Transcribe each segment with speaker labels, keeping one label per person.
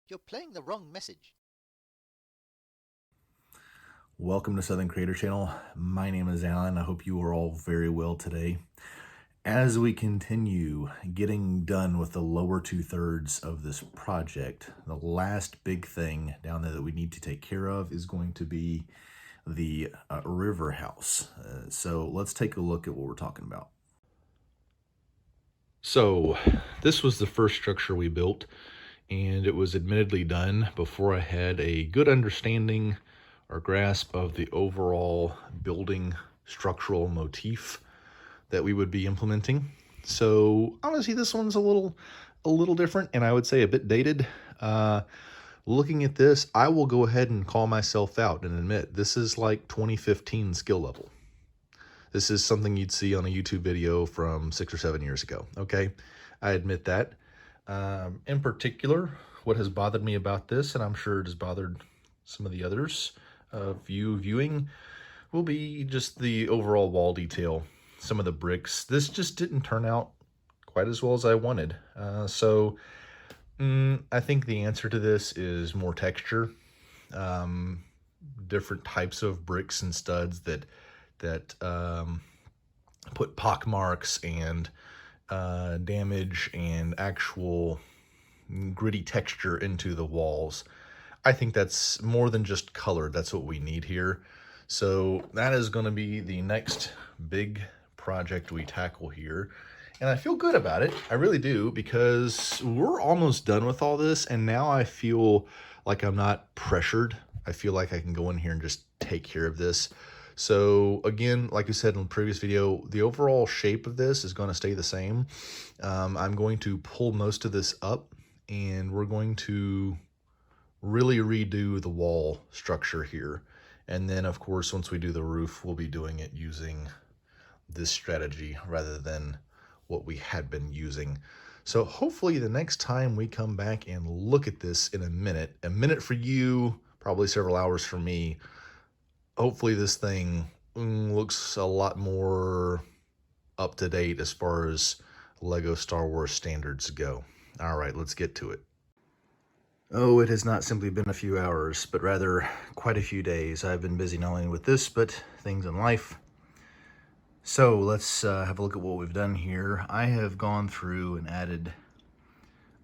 Speaker 1: You're playing the wrong message.
Speaker 2: Welcome to Southern Creator Channel. My name is Alan. I hope you are all very well today. As we continue getting done with the lower 2/3 of this project, the last big thing down there that we need to take care of is going to be the river house. So let's take a look at what we're talking about. So this was the first structure we built, and it was admittedly done before I had a good understanding or grasp of the overall building structural motif that we would be implementing. So honestly, this one's a little different, and I would say a bit dated. Looking at this, I will go ahead and call myself out and admit this is like 2015 skill level. This is something you'd see on a YouTube video from 6 or 7 years ago. Okay, I admit that. In particular, what has bothered me about this, and I'm sure it has bothered some of the others of you viewing, will be just the overall wall detail. Some of the bricks. This just didn't turn out quite as well as I wanted. I think the answer to this is more texture, different types of bricks and studs that put pock marks and damage and actual gritty texture into the walls. I think that's more than just color. That's what we need here. So that is going to be the next big project we tackle here. And I feel good about it. I really do, because we're almost done with all this. And now I feel like I'm not pressured. I feel like I can go in here and just take care of this. So again, like I said in the previous video, the overall shape of this is going to stay the same. I'm going to pull most of this up, and we're going to really redo the wall structure here. And then, of course, once we do the roof, we'll be doing it using this strategy rather than what we had been using. So hopefully the next time we come back and look at this in a minute for you, probably several hours for me, hopefully this thing looks a lot more up to date as far as Lego Star Wars standards go. All right, let's get to it. Oh, it has not simply been a few hours, but rather quite a few days. I've been busy not only with this, but things in life. So let's have a look at what we've done here. I have gone through and added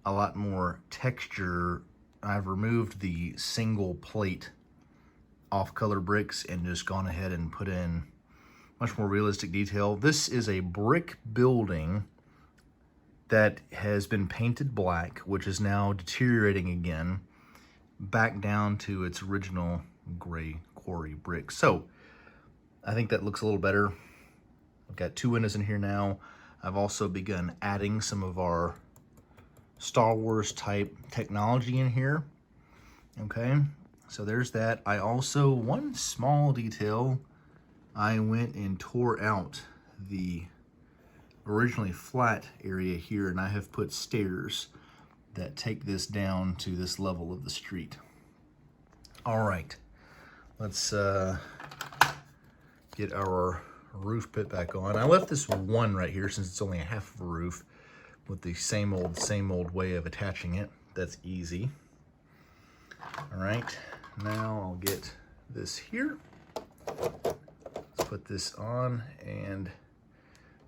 Speaker 2: a lot more texture. I've removed the single plate off-color bricks and just gone ahead and put in much more realistic detail. This is a brick building that has been painted black, which is now deteriorating again back down to its original gray quarry brick. So I think that looks a little better. I've got two windows in here now. I've also begun adding some of our Star Wars type technology in here. Okay, so there's that. I also, one small detail, I went and tore out the originally flat area here, and I have put stairs that take this down to this level of the street. All right, let's get our roof pit back on. I left this one right here since it's only a half of a roof with the same old way of attaching it. That's easy. All right, now I'll get this here. Let's put this on, and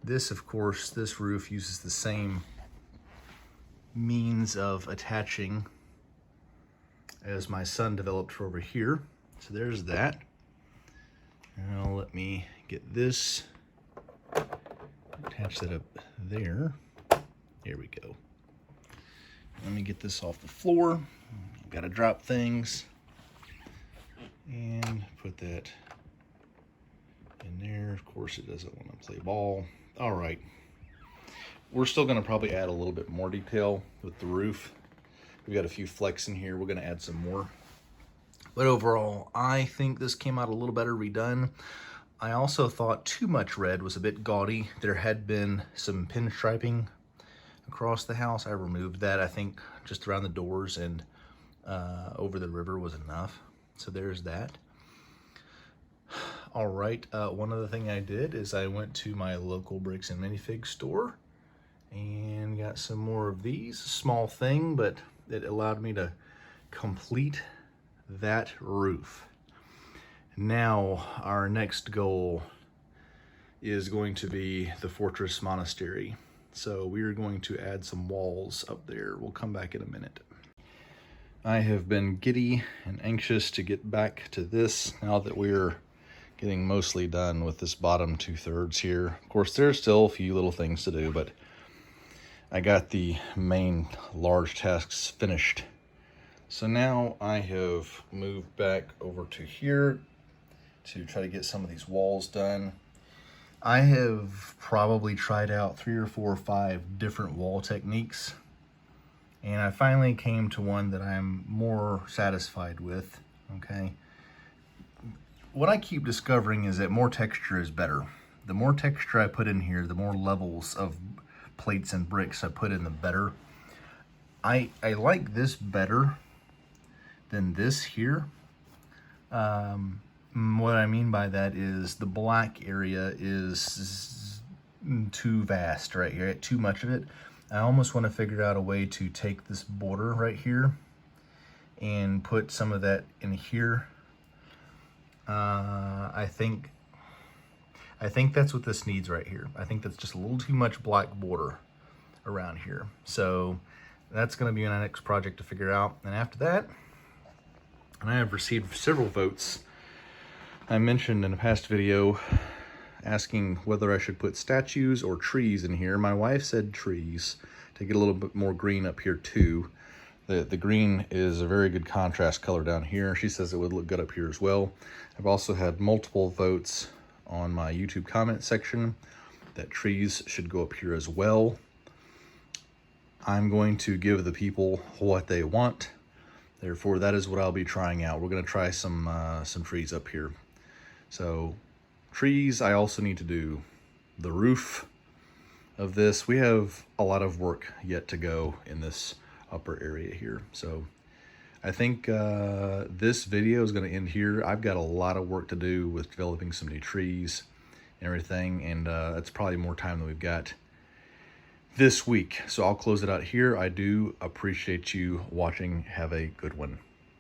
Speaker 2: this, of course, this roof uses the same means of attaching as my son developed for over here. So there's that. Now let me get this, attach that up there. Here we go. Let me get this off the floor. I've got to drop things and put that in there. Of course, it doesn't want to play ball. All right. We're still going to probably add a little bit more detail with the roof. We've got a few flecks in here. We're going to add some more. But overall, I think this came out a little better redone. I also thought too much red was a bit gaudy. There had been some pinstriping across the house. I removed that. I think just around the doors and over the river was enough. So there's that. All right, one other thing I did is I went to my local bricks and minifig store and got some more of these. Small thing, but it allowed me to complete that roof. Now our next goal is going to be the Fortress Monastery. So we are going to add some walls up there. We'll come back in a minute. I have been giddy and anxious to get back to this now that we're getting mostly done with this bottom 2/3 here. Of course, there's still a few little things to do, but I got the main large tasks finished. So now I have moved back over to here to try to get some of these walls done. I have probably tried out 3 or 4 or 5 different wall techniques, and I finally came to one that I'm more satisfied with, okay? What I keep discovering is that more texture is better. The more texture I put in here, the more levels of plates and bricks I put in, the better. I like this better than this here. What I mean by that is the black area is too vast right here, too much of it. I almost want to figure out a way to take this border right here and put some of that in here. I think that's what this needs right here. I think that's just a little too much black border around here. So that's going to be my next project to figure out. And after that, and I have received several votes. I mentioned in a past video asking whether I should put statues or trees in here. My wife said trees to get a little bit more green up here too. The green is a very good contrast color down here. She says it would look good up here as well. I've also had multiple votes on my YouTube comment section that trees should go up here as well. I'm going to give the people what they want. Therefore, that is what I'll be trying out. We're going to try some trees up here. So trees, I also need to do the roof of this. We have a lot of work yet to go in this upper area here. So I think this video is going to end here. I've got a lot of work to do with developing some new trees and everything, and it's probably more time than we've got this week. So I'll close it out here. I do appreciate you watching. Have a good one.